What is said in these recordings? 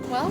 Well,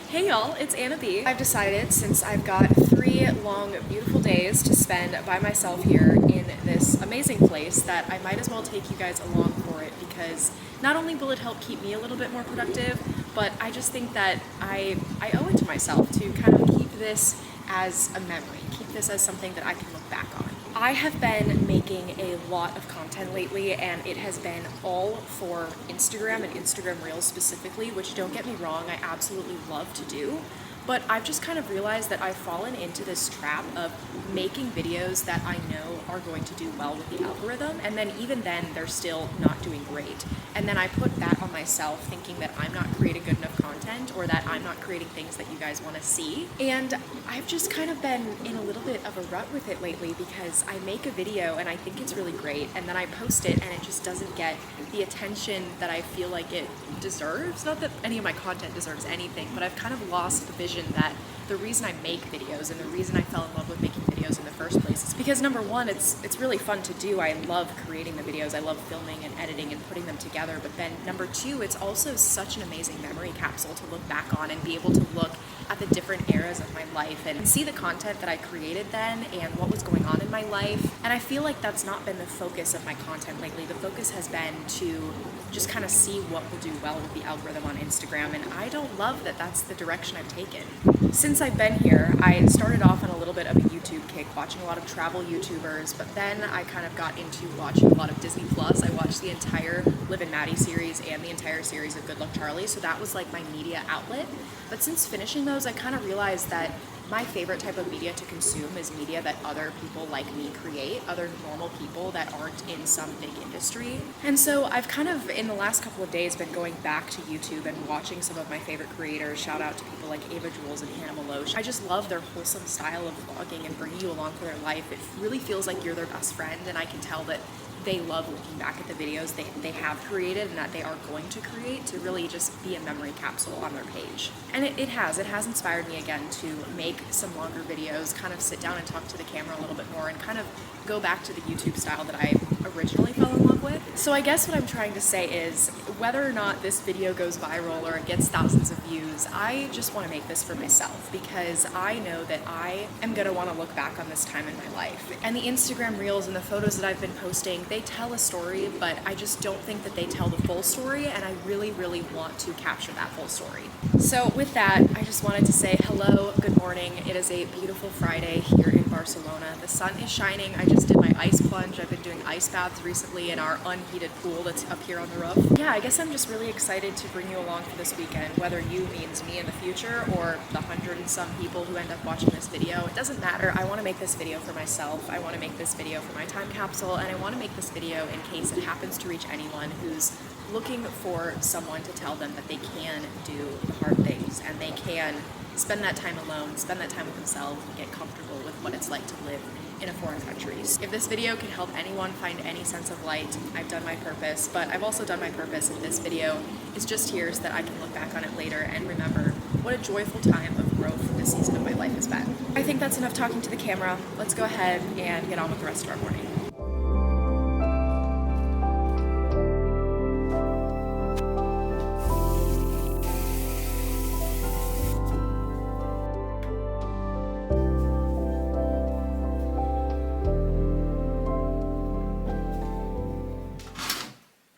hey y'all, it's Anna B. I've decided, since I've got 3 long, beautiful days to spend by myself here in this amazing place, that I might as well take you guys along for it, because not only will it help keep me a little bit more productive, but I just think that I owe it to myself to kind of keep this as a memory, keep this as something that I can look back on. I have been making a lot of content lately, and it has been all for Instagram and Instagram Reels specifically, which, don't get me wrong, I absolutely love to do. But I've just kind of realized that I've fallen into this trap of making videos that I know are going to do well with the algorithm, and then even then they're still not doing great. And then I put that on myself, thinking that I'm not creating good enough content, or that I'm not creating things that you guys want to see. And I've just kind of been in a little bit of a rut with it lately, because I make a video and I think it's really great, and then I post it and it just doesn't get the attention that I feel like it deserves. Not that any of my content deserves anything, but I've kind of lost the vision that the reason I make videos and the reason I fell in love with making videos in the first place is because, number one, it's really fun to do. I love creating the videos. I love filming and editing and putting them together. But then number two, it's also such an amazing memory capsule to look back on and be able to look at the different eras of my life and see the content that I created then and what was going on in my life. And I feel like that's not been the focus of my content lately. The focus has been to just kind of see what will do well with the algorithm on Instagram, and I don't love that that's the direction I've taken. Since I've been here, I started off on a little bit of a YouTube kick, watching a lot of travel YouTubers, but then I kind of got into watching a lot of Disney Plus. I watched the entire Liv and Maddie series and the entire series of Good Luck Charlie, so that was like my media outlet. But since finishing those, I kind of realized that my favorite type of media to consume is media that other people like me create, other normal people that aren't in some big industry. And so I've kind of, in the last couple of days, been going back to YouTube and watching some of my favorite creators. Shout out to people like Ava Jules and Hannah Maloche. I just love their wholesome style of vlogging and bringing you along for their life. It really feels like you're their best friend, and I can tell that they love looking back at the videos they have created and that they are going to create to really just be a memory capsule on their page. And it has inspired me again to make some longer videos, kind of sit down and talk to the camera a little bit more, and kind of go back to the YouTube style that I originally fell in love with. So I guess what I'm trying to say is, whether or not this video goes viral or it gets thousands of views, I just want to make this for myself, because I know that I am going to want to look back on this time in my life. And the Instagram Reels and the photos that I've been posting, they tell a story, but I just don't think that they tell the full story, and I really, really want to capture that full story. So with that, I just wanted to say hello, good morning. It is a beautiful Friday here in Barcelona. The sun is shining. I just did my ice plunge. I've been doing ice baths recently in our unheated pool that's up here on the roof. Yeah, I guess I'm just really excited to bring you along for this weekend, whether you means me in the future or the 100 and some people who end up watching this video. It doesn't matter. I want to make this video for myself. I want to make this video for my time capsule, and I want to make this video in case it happens to reach anyone who's looking for someone to tell them that they can do the hard things and they can spend that time alone, spend that time with themselves, and get comfortable with what it's like to live in a foreign country. If this video can help anyone find any sense of light, I've done my purpose, but I've also done my purpose, and this video is just here so that I can look back on it later and remember what a joyful time of growth this season of my life has been. I think that's enough talking to the camera. Let's go ahead and get on with the rest of our morning.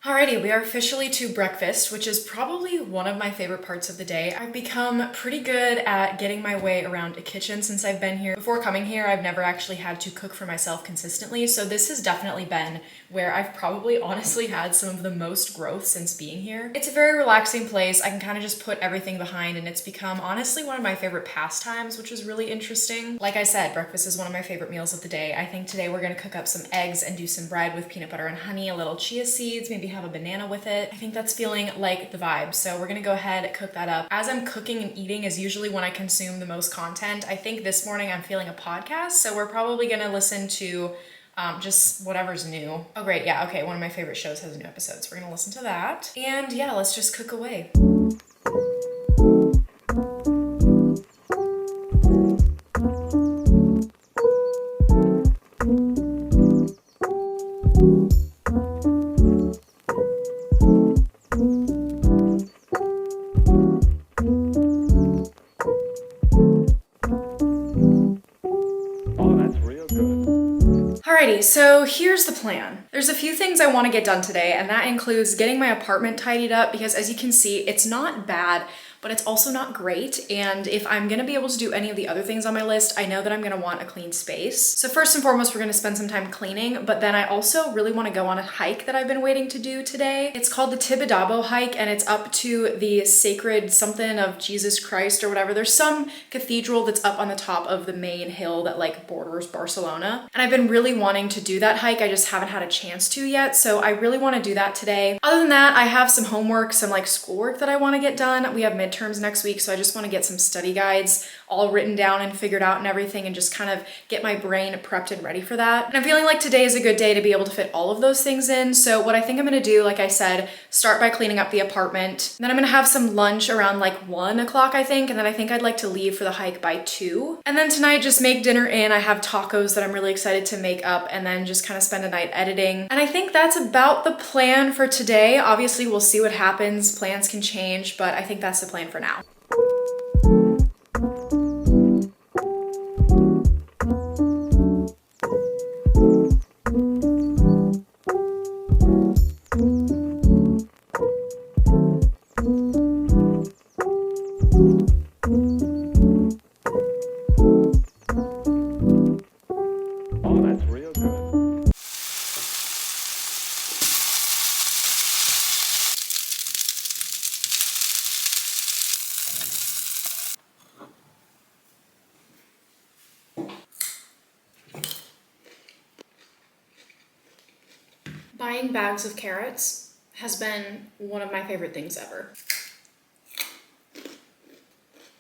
Alrighty, we are officially to breakfast, which is probably one of my favorite parts of the day. I've become pretty good at getting my way around a kitchen since I've been here. Before coming here, I've never actually had to cook for myself consistently, so this has definitely been where I've probably honestly had some of the most growth since being here. It's a very relaxing place. I can kind of just put everything behind, and it's become honestly one of my favorite pastimes, which is really interesting. Like I said, breakfast is one of my favorite meals of the day. I think today we're gonna cook up some eggs and do some bread with peanut butter and honey, a little chia seeds, maybe have a banana with it. I think that's feeling like the vibe. So we're gonna go ahead and cook that up. As I'm cooking and eating is usually when I consume the most content. I think this morning I'm feeling a podcast, so we're probably gonna listen to just whatever's new. Oh great, yeah, okay, one of my favorite shows has a new episode, so we're gonna listen to that. And yeah, let's just cook away. Okay, so here's the plan. There's a few things I want to get done today, and that includes getting my apartment tidied up because as you can see, it's not bad, but it's also not great. And if I'm gonna be able to do any of the other things on my list, I know that I'm gonna want a clean space. So first and foremost, we're gonna spend some time cleaning, but then I also really wanna go on a hike that I've been waiting to do today. It's called the Tibidabo hike, and it's up to the sacred something of Jesus Christ or whatever. There's some cathedral that's up on the top of the main hill that like borders Barcelona. And I've been really wanting to do that hike. I just haven't had a chance to yet. So I really wanna do that today. Other than that, I have some homework, some like schoolwork that I wanna get done. We have midterms next week, so I just want to get some study guides all written down and figured out and everything, and just kind of get my brain prepped and ready for that. And I'm feeling like today is a good day to be able to fit all of those things in. So what I think I'm going to do, like I said, start by cleaning up the apartment. Then I'm going to have some lunch around like 1 o'clock, I think, and then I think I'd like to leave for the hike by 2. And then tonight just make dinner in. I have tacos that I'm really excited to make up, and then just kind of spend a night editing. And I think that's about the plan for today. Obviously, we'll see what happens. Plans can change, but I think that's the plan for now. Buying bags of carrots has been one of my favorite things ever.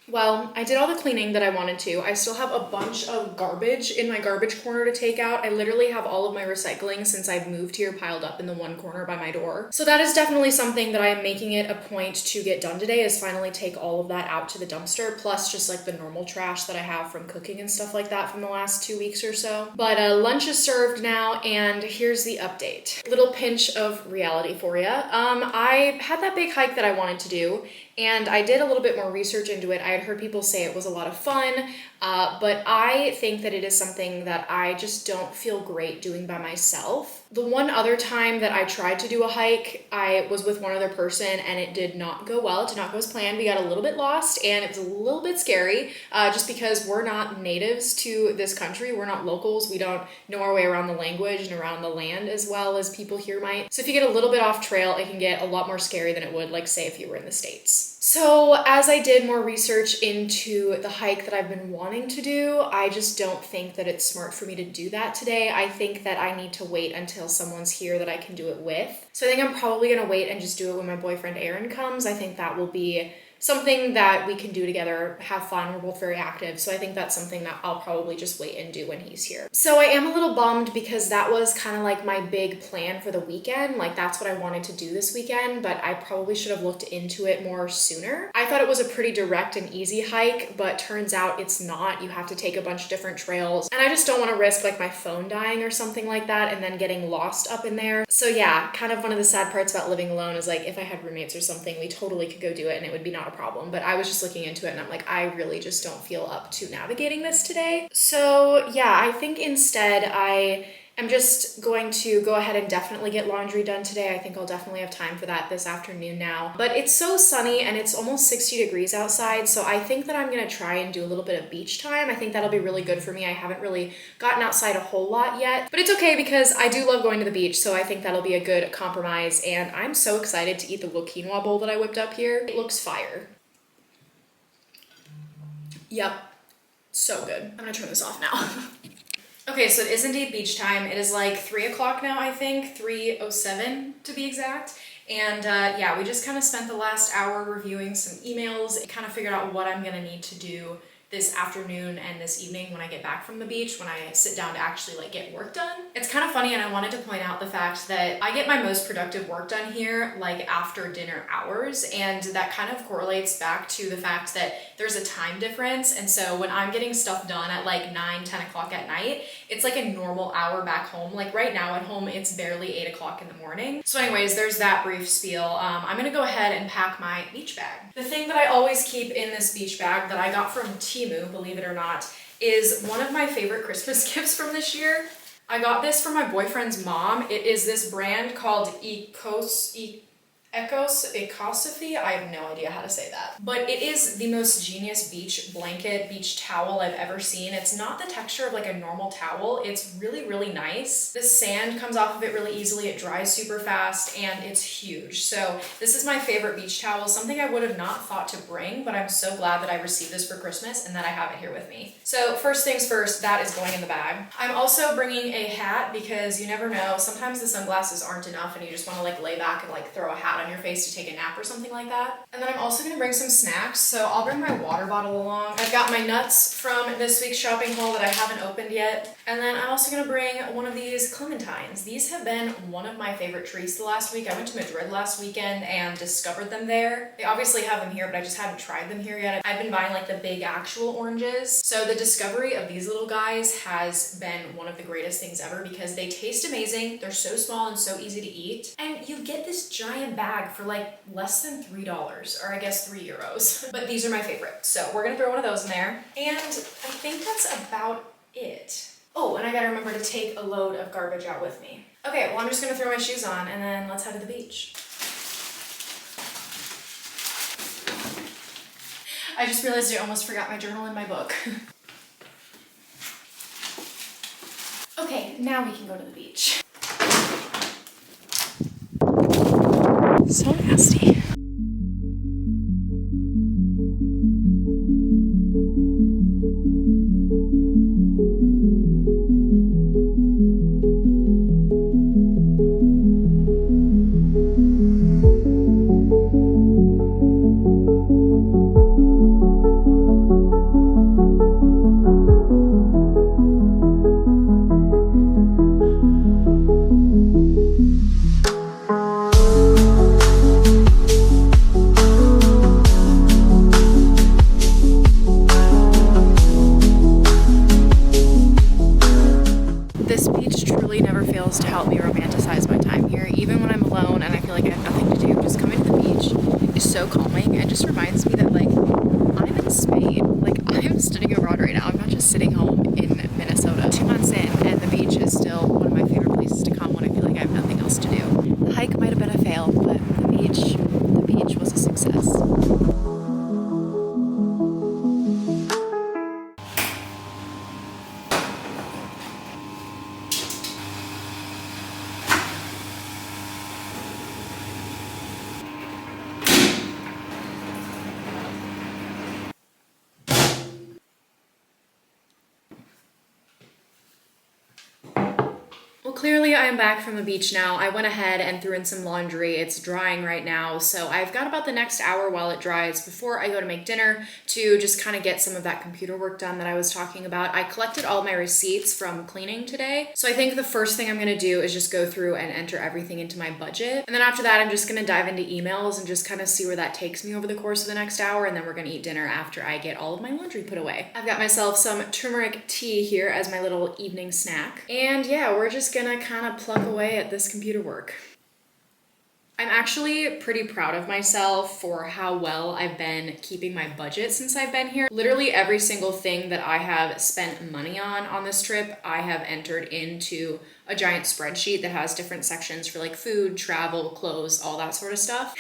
Well, I did all the cleaning that I wanted to. I still have a bunch of garbage in my garbage corner to take out. I literally have all of my recycling since I've moved here piled up in the one corner by my door. So that is definitely something that I am making it a point to get done today, is finally take all of that out to the dumpster, plus just like the normal trash that I have from cooking and stuff like that from the last 2 weeks or so. But lunch is served now, and here's the update. Little pinch of reality for you. I had that big hike that I wanted to do, and I did a little bit more research into it. I had heard people say it was a lot of fun, but I think that it is something that I just don't feel great doing by myself. The one other time that I tried to do a hike, I was with one other person and it did not go well. It did not go as planned. We got a little bit lost and it was a little bit scary just because we're not natives to this country. We're not locals. We don't know our way around the language and around the land as well as people here might. So if you get a little bit off trail, it can get a lot more scary than it would, like say, if you were in the States. So as I did more research into the hike that I've been wanting to do, I just don't think that it's smart for me to do that today. I think that I need to wait until someone's here that I can do it with. So I think I'm probably gonna wait and just do it when my boyfriend Aaron comes. I think that will be something that we can do together, have fun. We're both very active. So I think that's something that I'll probably just wait and do when he's here. So I am a little bummed because that was kind of like my big plan for the weekend. Like that's what I wanted to do this weekend, but I probably should have looked into it more sooner. I thought it was a pretty direct and easy hike, but turns out it's not. You have to take a bunch of different trails. And I just don't want to risk like my phone dying or something like that and then getting lost up in there. So yeah, kind of one of the sad parts about living alone is like if I had roommates or something, we totally could go do it and it would be not a problem. But I was just looking into it and I'm like, I really just don't feel up to navigating this today. So yeah, I think instead I am just going to go ahead and definitely get laundry done today. I think I'll definitely have time for that this afternoon now. But it's so sunny and it's almost 60 degrees outside. So I think that I'm gonna try and do a little bit of beach time. I think that'll be really good for me. I haven't really gotten outside a whole lot yet, but it's okay because I do love going to the beach. So I think that'll be a good compromise. And I'm so excited to eat the little quinoa bowl that I whipped up here. It looks fire. Yep, so good. I'm gonna turn this off now. Okay, so it is indeed beach time. It is like 3 o'clock now, I think, 3:07 to be exact. And yeah, we just kind of spent the last hour reviewing some emails and kind of figured out what I'm gonna need to do this afternoon and this evening when I get back from the beach, when I sit down to actually like get work done. It's kind of funny, and I wanted to point out the fact that I get my most productive work done here like after dinner hours, and that kind of correlates back to the fact that there's a time difference. And so when I'm getting stuff done at like 9, 10 o'clock at night, it's like a normal hour back home. Like right now at home, it's barely 8 o'clock in the morning. So anyways, there's that brief spiel. I'm gonna go ahead and pack my beach bag. The thing that I always keep in this beach bag that I got from Temu, believe it or not, is one of my favorite Christmas gifts from this year. I got this from my boyfriend's mom. It is this brand called Ecosophy. I have no idea how to say that. But it is the most genius beach blanket, beach towel I've ever seen. It's not the texture of like a normal towel. It's really, really nice. The sand comes off of it really easily. It dries super fast and it's huge. So this is my favorite beach towel, something I would have not thought to bring, but I'm so glad that I received this for Christmas and that I have it here with me. So first things first, that is going in the bag. I'm also bringing a hat because you never know. Sometimes the sunglasses aren't enough and you just want to like lay back and like throw a hat on your face to take a nap or something like that. And then I'm also gonna bring some snacks, so I'll bring my water bottle along. I've got my nuts from this week's shopping haul that I haven't opened yet. And then I'm also gonna bring one of these clementines. These have been one of my favorite treats the last week. I went to Madrid last weekend and discovered them there. They obviously have them here, but I just haven't tried them here yet. I've been buying like the big actual oranges. So the discovery of these little guys has been one of the greatest things ever because they taste amazing. They're so small and so easy to eat. And you get this giant bag for like less than $3, or I guess €3. But these are my favorite. So we're gonna throw one of those in there. And I think that's about it. Oh, and I gotta remember to take a load of garbage out with me. Okay, well I'm just gonna throw my shoes on and then let's head to the beach. I just realized I almost forgot my journal and my book. Okay, now we can go to the beach. So nasty. This beach truly never fails to help me romanticize my time here. Even when I'm alone and I feel like I have nothing to do, just coming to the beach is so calming. It just reminds me that like I'm in Spain. Like I'm studying abroad right now. I'm not just sitting home in Minnesota. 2 months in and the beach is still one of my favorite places to come when I feel like I have nothing else to do. The hike might have been a fail, but the beach was a success. Well, clearly I am back from the beach now. I went ahead and threw in some laundry. It's drying right now, so I've got about the next hour while it dries before I go to make dinner to just kind of get some of that computer work done that I was talking about. I collected all my receipts from cleaning today, so I think the first thing I'm gonna do is just go through and enter everything into my budget. And then after that, I'm just gonna dive into emails and just kind of see where that takes me over the course of the next hour, and then we're gonna eat dinner after I get all of my laundry put away. I've got myself some turmeric tea here as my little evening snack. And yeah, we're just gonna kind of pluck away at this computer work. I'm actually pretty proud of myself for how well I've been keeping my budget since I've been here. Literally every single thing that I have spent money on this trip, I have entered into a giant spreadsheet that has different sections for like food, travel, clothes, all that sort of stuff.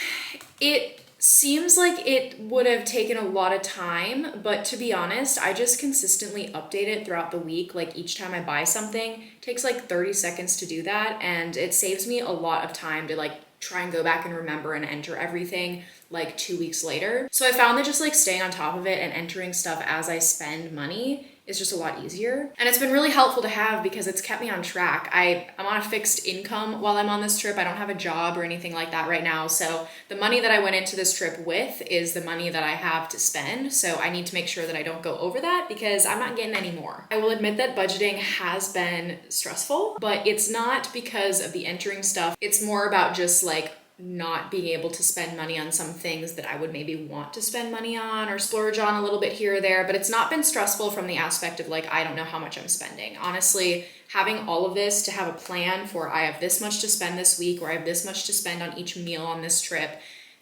It seems like it would have taken a lot of time, but to be honest, I just consistently update it throughout the week. Like each time I buy something, it takes like 30 seconds to do that, and it saves me a lot of time to like try and go back and remember and enter everything like 2 weeks later. So I found that just like staying on top of it and entering stuff as I spend money is just a lot easier. And it's been really helpful to have because it's kept me on track. I'm on a fixed income while I'm on this trip. I don't have a job or anything like that right now. So the money that I went into this trip with is the money that I have to spend. So I need to make sure that I don't go over that because I'm not getting any more. I will admit that budgeting has been stressful, but it's not because of the entering stuff. It's more about just like not being able to spend money on some things that I would maybe want to spend money on or splurge on a little bit here or there, but it's not been stressful from the aspect of like, I don't know how much I'm spending. Honestly, having all of this to have a plan for I have this much to spend this week or I have this much to spend on each meal on this trip,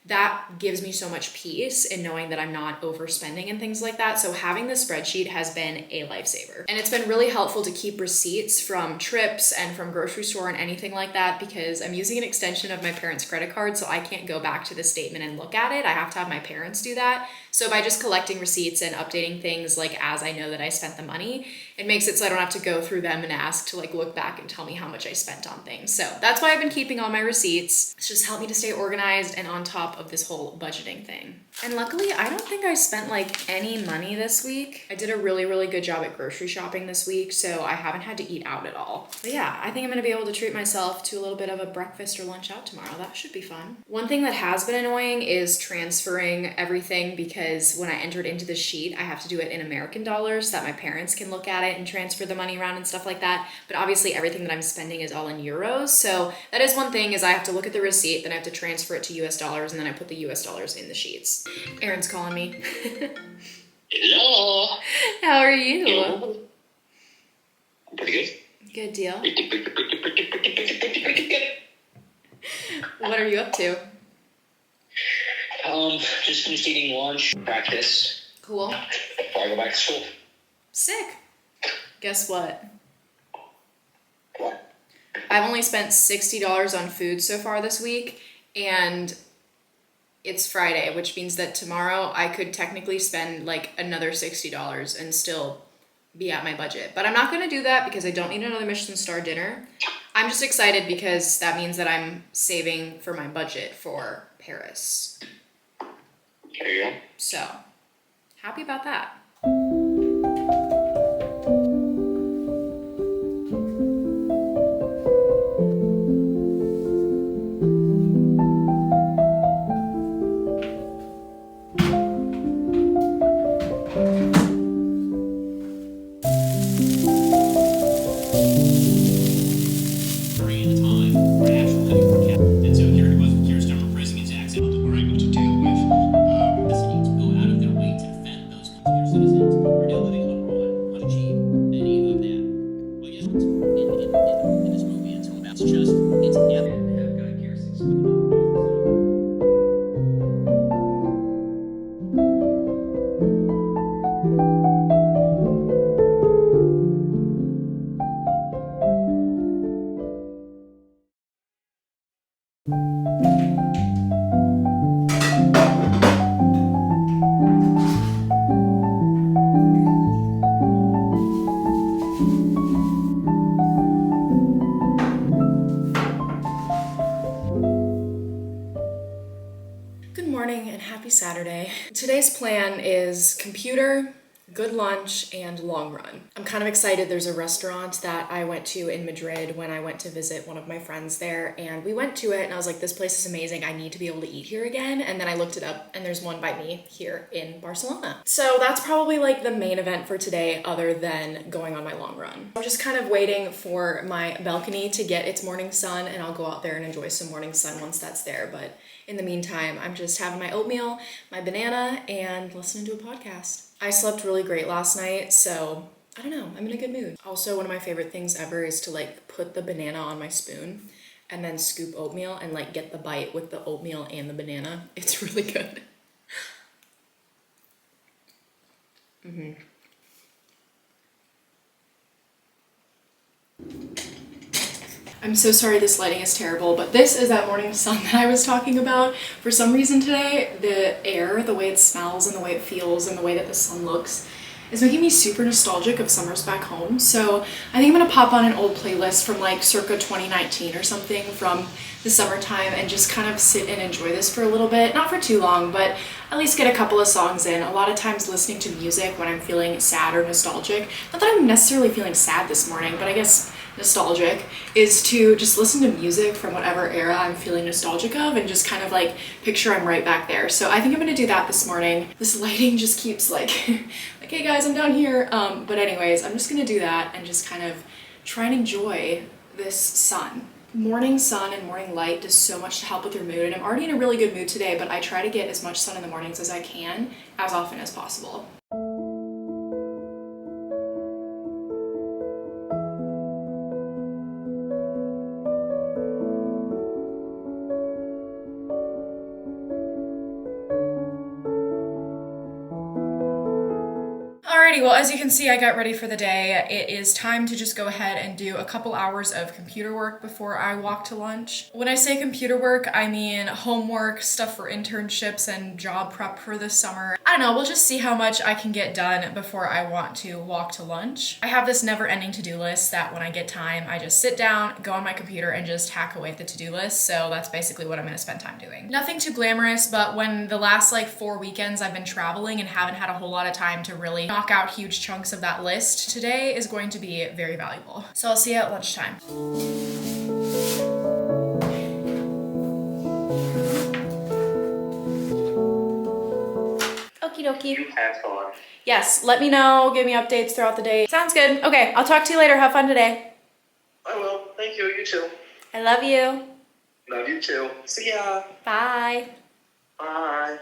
that gives me so much peace in knowing that I'm not overspending and things like that. So having the spreadsheet has been a lifesaver. And it's been really helpful to keep receipts from trips and from grocery store and anything like that, because I'm using an extension of my parents' credit card, so I can't go back to the statement and look at it. I have to have my parents do that. So by just collecting receipts and updating things like as I know that I spent the money, it makes it so I don't have to go through them and ask to like look back and tell me how much I spent on things. So that's why I've been keeping all my receipts. It's just helped me to stay organized and on top of this whole budgeting thing. And luckily, I don't think I spent like any money this week. I did a really, really good job at grocery shopping this week, so I haven't had to eat out at all. But yeah, I think I'm gonna be able to treat myself to a little bit of a breakfast or lunch out tomorrow. That should be fun. One thing that has been annoying is transferring everything, because when I entered into the sheet, I have to do it in American dollars so that my parents can look at it and transfer the money around and stuff like that. But obviously everything that I'm spending is all in euros. So that is one thing, is I have to look at the receipt, then I have to transfer it to US dollars, and then I put the US dollars in the sheets. Aaron's calling me. Hello. How are you? Hello. Pretty good. Good deal. Pretty good. What are you up to? Just finished eating lunch, practice. Cool. Before I go back to school. Sick. Guess what? What? I've only spent $60 on food so far this week, and it's Friday, which means that tomorrow I could technically spend like another $60 and still be at my budget. But I'm not gonna do that because I don't need another Michelin star dinner. I'm just excited because that means that I'm saving for my budget for Paris. There you go. So, happy about that. Good morning and happy Saturday. Today's plan is computer, good lunch, and long run. I'm kind of excited. There's a restaurant that I went to in Madrid when I went to visit one of my friends there, and we went to it and I was like, this place is amazing. I need to be able to eat here again. And then I looked it up and there's one by me here in Barcelona. So that's probably like the main event for today other than going on my long run. I'm just kind of waiting for my balcony to get its morning sun, and I'll go out there and enjoy some morning sun once that's there. But in the meantime, I'm just having my oatmeal, my banana, and listening to a podcast. I slept really great last night, so I don't know, I'm in a good mood. Also, one of my favorite things ever is to like put the banana on my spoon and then scoop oatmeal and like get the bite with the oatmeal and the banana. It's really good. I'm so sorry this lighting is terrible, but this is that morning sun that I was talking about. For some reason today, the air, the way it smells and the way it feels and the way that the sun looks is making me super nostalgic of summers back home. So I think I'm gonna pop on an old playlist from like circa 2019 or something from the summertime and just kind of sit and enjoy this for a little bit. Not for too long, but at least get a couple of songs in. A lot of times listening to music when I'm feeling sad or nostalgic, not that I'm necessarily feeling sad this morning, but I guess nostalgic, is to just listen to music from whatever era I'm feeling nostalgic of and just kind of like picture I'm right back there. So I think I'm gonna do that this morning. This lighting just keeps like, like, hey guys, I'm down here. But anyways, I'm just gonna do that and just kind of try and enjoy this sun. Morning sun and morning light does so much to help with your mood, and I'm already in a really good mood today, but I try to get as much sun in the mornings as I can, as often as possible. Alrighty, well, as you can see, I got ready for the day. It is time to just go ahead and do a couple hours of computer work before I walk to lunch. When I say computer work, I mean homework, stuff for internships, and job prep for this summer. I don't know, we'll just see how much I can get done before I want to walk to lunch. I have this never-ending to-do list that when I get time, I just sit down, go on my computer, and just hack away at the to-do list, so that's basically what I'm gonna spend time doing. Nothing too glamorous, but when the last like 4 weekends I've been traveling and haven't had a whole lot of time to really knock out huge chunks of that list, today is going to be very valuable. So I'll see you at lunchtime. Okie dokie. You have fun. Yes, let me know, give me updates throughout the day. Sounds good. Okay, I'll talk to you later. Have fun today. I will. Thank you. You too. I love you. Love you too. See ya. Bye. Bye.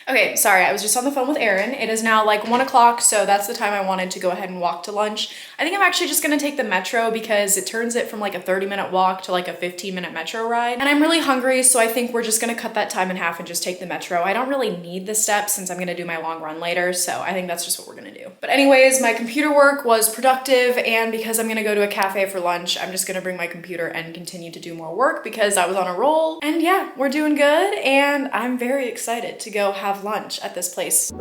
Okay, sorry, I was just on the phone with Erin. It is now like 1 o'clock, so that's the time I wanted to go ahead and walk to lunch. I think I'm actually just gonna take the metro because it turns it from like a 30-minute walk to like a 15-minute metro ride. And I'm really hungry, so I think we're just gonna cut that time in half and just take the metro. I don't really need the steps since I'm gonna do my long run later, so I think that's just what we're gonna do. But anyways, my computer work was productive, and because I'm gonna go to a cafe for lunch, I'm just gonna bring my computer and continue to do more work because I was on a roll. And yeah, we're doing good, and I'm very excited to go have lunch at this place.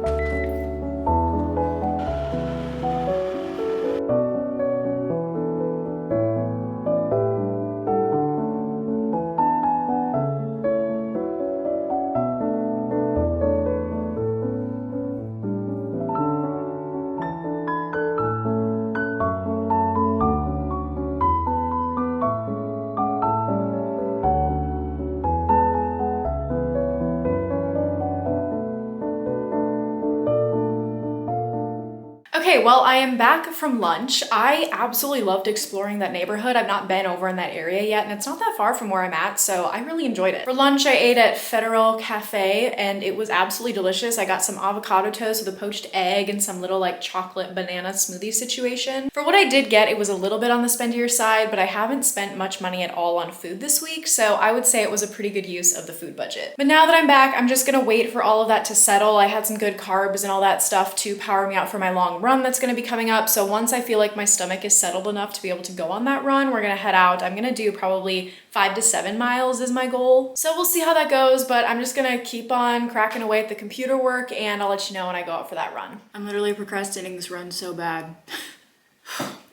Okay, well, I am back from lunch. I absolutely loved exploring that neighborhood. I've not been over in that area yet, and it's not that far from where I'm at, so I really enjoyed it. For lunch, I ate at Federal Cafe, and it was absolutely delicious. I got some avocado toast with a poached egg and some little like chocolate banana smoothie situation. For what I did get, it was a little bit on the spendier side, but I haven't spent much money at all on food this week, so I would say it was a pretty good use of the food budget. But now that I'm back, I'm just gonna wait for all of that to settle. I had some good carbs and all that stuff to power me out for my long run that's gonna be coming up. So once I feel like my stomach is settled enough to be able to go on that run, we're gonna head out. I'm gonna do probably 5 to 7 miles is my goal. So we'll see how that goes, but I'm just gonna keep on cracking away at the computer work and I'll let you know when I go out for that run. I'm literally procrastinating this run so bad.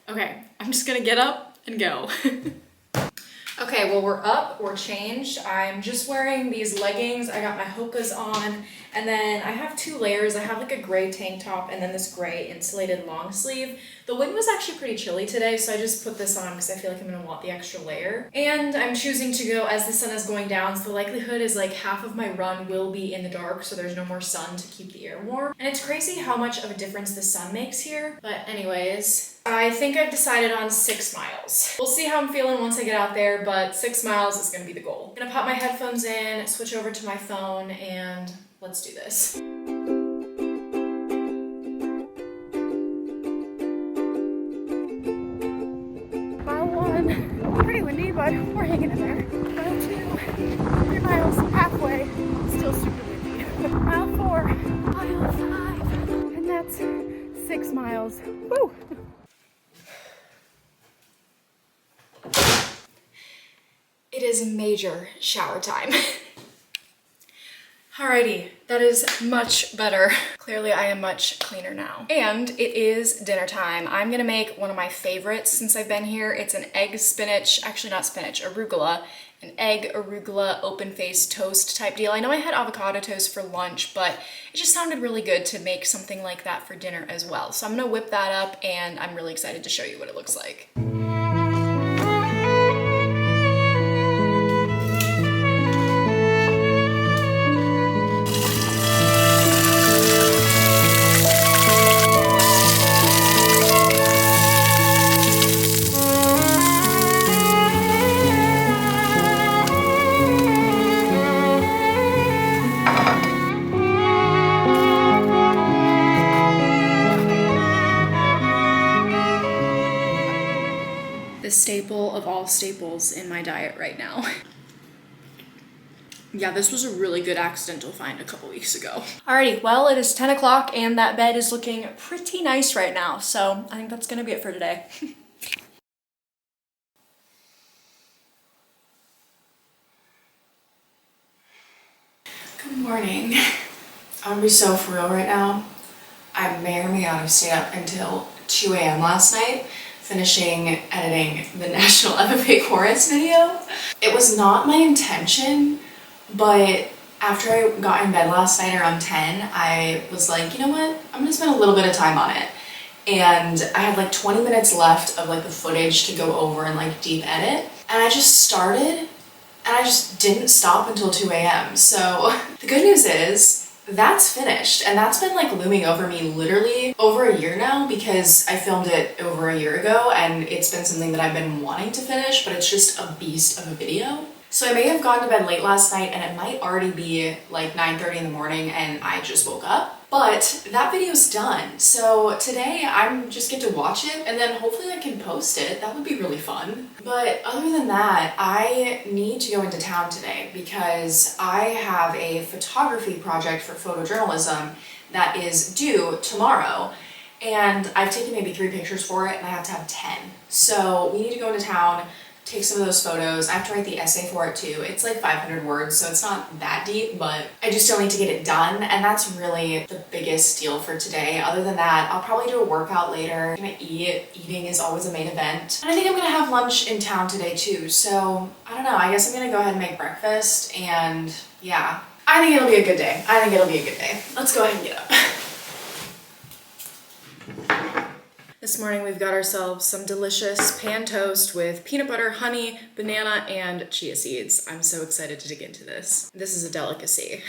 Okay, I'm just gonna get up and go. Okay, well, we're up, we're changed. I'm just wearing these leggings. I got my Hokas on, and then I have 2 layers. I have like a gray tank top and then this gray insulated long sleeve. The wind was actually pretty chilly today, so I just put this on because I feel like I'm gonna want the extra layer. And I'm choosing to go as the sun is going down, so the likelihood is like half of my run will be in the dark, so there's no more sun to keep the air warm. And it's crazy how much of a difference the sun makes here. But anyways, I think I've decided on 6 miles. We'll see how I'm feeling once I get out there, but 6 miles is gonna be the goal. I'm gonna pop my headphones in, switch over to my phone, and let's do this. Mile 1, pretty windy, but we're hanging in there. Mile 2, 3 miles, halfway, still super windy. Mile 4, mile 5, and that's 6 miles. Woo! It is major shower time. Alrighty, that is much better. Clearly I am much cleaner now. And it is dinner time. I'm gonna make one of my favorites since I've been here. It's an egg spinach, actually not spinach, arugula. An egg arugula open-faced toast type deal. I know I had avocado toast for lunch, but it just sounded really good to make something like that for dinner as well. So I'm gonna whip that up and I'm really excited to show you what it looks like. The staple of all staples in my diet right now. Yeah, this was a really good accidental find a couple weeks ago. Alrighty, well, it is 10 o'clock and that bed is looking pretty nice right now, so I think that's gonna be it for today. Good morning. I'm gonna be so for real right now. I may or may not have stayed up until 2 a.m. last night, finishing editing the National FFA Chorus video. It was not my intention, but after I got in bed last night around 10, I was like, you know what? I'm gonna spend a little bit of time on it. And I had like 20 minutes left of like the footage to go over and like deep edit. And I just started and I just didn't stop until 2 a.m. So the good news is that's finished, and that's been like looming over me literally over a year now because I filmed it over a year ago and it's been something that I've been wanting to finish, but it's just a beast of a video. So I may have gone to bed late last night and it might already be like 9:30 in the morning and I just woke up. But that video's done. So today I'm just get to watch it and then hopefully I can post it. That would be really fun. But other than that, I need to go into town today because I have a photography project for photojournalism that is due tomorrow. And I've taken maybe 3 pictures for it and I have to have 10. So we need to go into town, take some of those photos. I have to write the essay for it too. It's like 500 words, so it's not that deep, but I do still need to get it done, and that's really the biggest deal for today. Other than that, I'll probably do a workout later. I'm gonna eat. Eating is always a main event. And I think I'm gonna have lunch in town today too, so I don't know. I guess I'm gonna go ahead and make breakfast, and yeah. I think it'll be a good day. I think it'll be a good day. Let's go ahead and get up. This morning we've got ourselves some delicious pan toast with peanut butter, honey, banana, and chia seeds. I'm so excited to dig into this. This is a delicacy.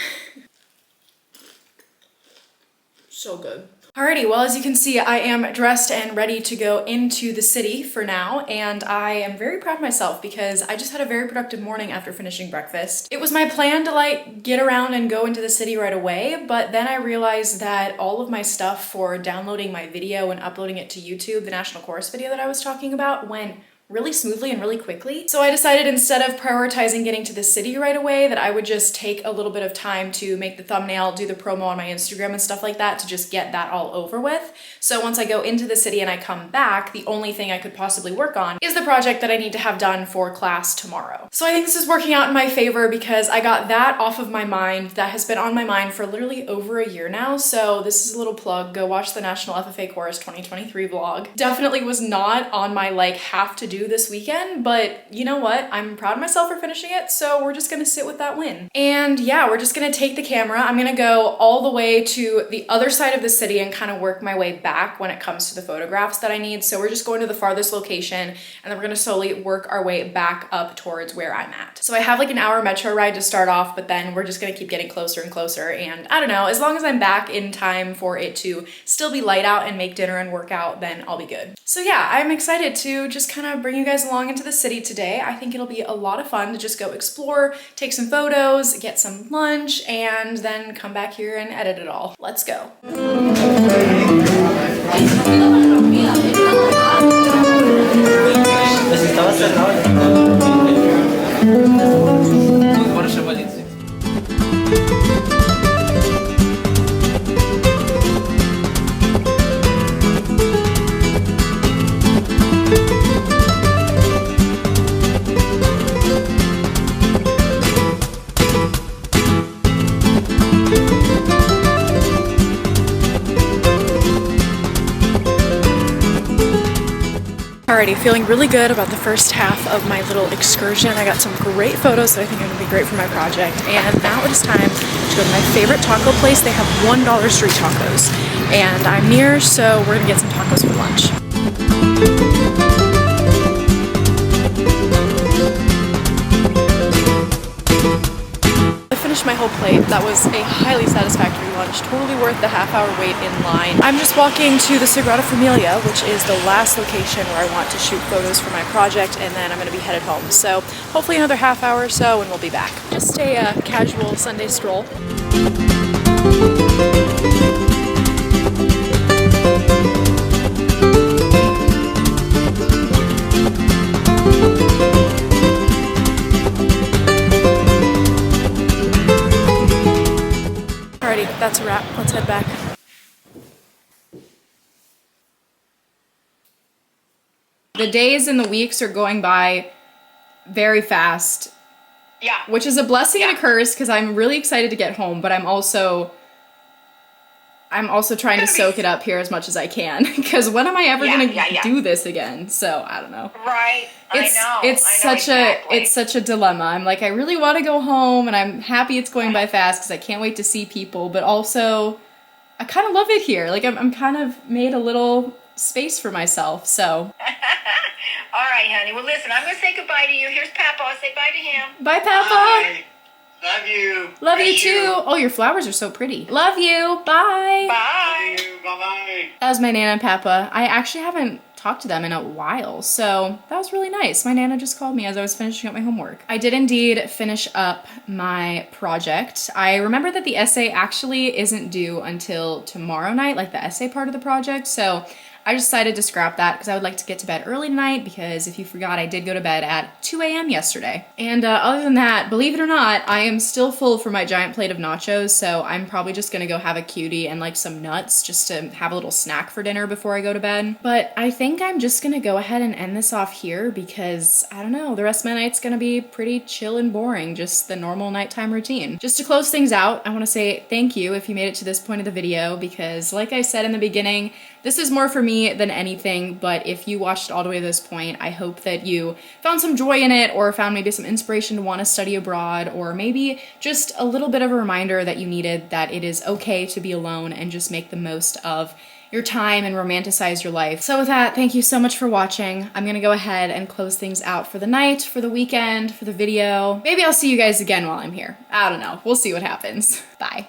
So good. Alrighty, well, as you can see, I am dressed and ready to go into the city for now, and I am very proud of myself because I just had a very productive morning after finishing breakfast. It was my plan to like get around and go into the city right away, but then I realized that all of my stuff for downloading my video and uploading it to YouTube, the National Chorus video that I was talking about, went really smoothly and really quickly. So I decided instead of prioritizing getting to the city right away that I would just take a little bit of time to make the thumbnail, do the promo on my Instagram and stuff like that to just get that all over with. So once I go into the city and I come back, the only thing I could possibly work on is the project that I need to have done for class tomorrow. So I think this is working out in my favor because I got that off of my mind. That has been on my mind for literally over a year now. So this is a little plug. Go watch the National FFA Chorus 2023 vlog. Definitely was not on my like have to do this weekend, but you know what? I'm proud of myself for finishing it, so we're just gonna sit with that win. And yeah, we're just gonna take the camera. I'm gonna go all the way to the other side of the city and kind of work my way back when it comes to the photographs that I need. So we're just going to the farthest location and then we're gonna slowly work our way back up towards where I'm at. So I have like an hour metro ride to start off, but then we're just gonna keep getting closer and closer. And I don't know, as long as I'm back in time for it to still be light out and make dinner and work out, then I'll be good. So yeah, I'm excited to just kind of bring you guys along into the city today. I think it'll be a lot of fun to just go explore, take some photos, get some lunch, and then come back here and edit it all. Let's go. Alrighty, feeling really good about the first half of my little excursion. I got some great photos that I think are gonna be great for my project. And now it is time to go to my favorite taco place. They have $1 street tacos. And I'm near, so we're gonna get some tacos for lunch. My whole plate. That was a highly satisfactory lunch, totally worth the half-hour wait in line. I'm just walking to the Sagrada Familia, which is the last location where I want to shoot photos for my project, and then I'm going to be headed home. So hopefully another half hour or so and we'll be back. Just a casual Sunday stroll. The days and the weeks are going by very fast. Yeah. Which is a blessing and a curse because I'm really excited to get home, but I'm also trying to soak it up here as much as I can because when am I ever gonna do this again? So I don't know. Right. It's such a dilemma. I'm like, I really want to go home and I'm happy it's going by fast because I can't wait to see people, but also I kind of love it here. Like I'm kind of made a little space for myself. So. All right, honey. Well, listen, I'm gonna say goodbye to you. Here's Papa. Say bye to him. Bye, Papa. Bye. Love you. Love you too. Oh, your flowers are so pretty. Love you. Bye. Bye. Love you. Bye-bye. That was my Nana and Papa. I actually haven't talked to them in a while, so that was really nice. My Nana just called me as I was finishing up my homework. I did indeed finish up my project. I remember that the essay actually isn't due until tomorrow night, like the essay part of the project, so I decided to scrap that because I would like to get to bed early tonight because if you forgot, I did go to bed at 2 a.m. yesterday. And other than that, believe it or not, I am still full for my giant plate of nachos, so I'm probably just gonna go have a cutie and like some nuts just to have a little snack for dinner before I go to bed. But I think I'm just gonna go ahead and end this off here because, I don't know, the rest of my night's gonna be pretty chill and boring, just the normal nighttime routine. Just to close things out, I wanna say thank you if you made it to this point of the video because like I said in the beginning, this is more for me than anything, but if you watched all the way to this point, I hope that you found some joy in it or found maybe some inspiration to want to study abroad or maybe just a little bit of a reminder that you needed that it is okay to be alone and just make the most of your time and romanticize your life. So with that, thank you so much for watching. I'm gonna go ahead and close things out for the night, for the weekend, for the video. Maybe I'll see you guys again while I'm here. I don't know. We'll see what happens. Bye.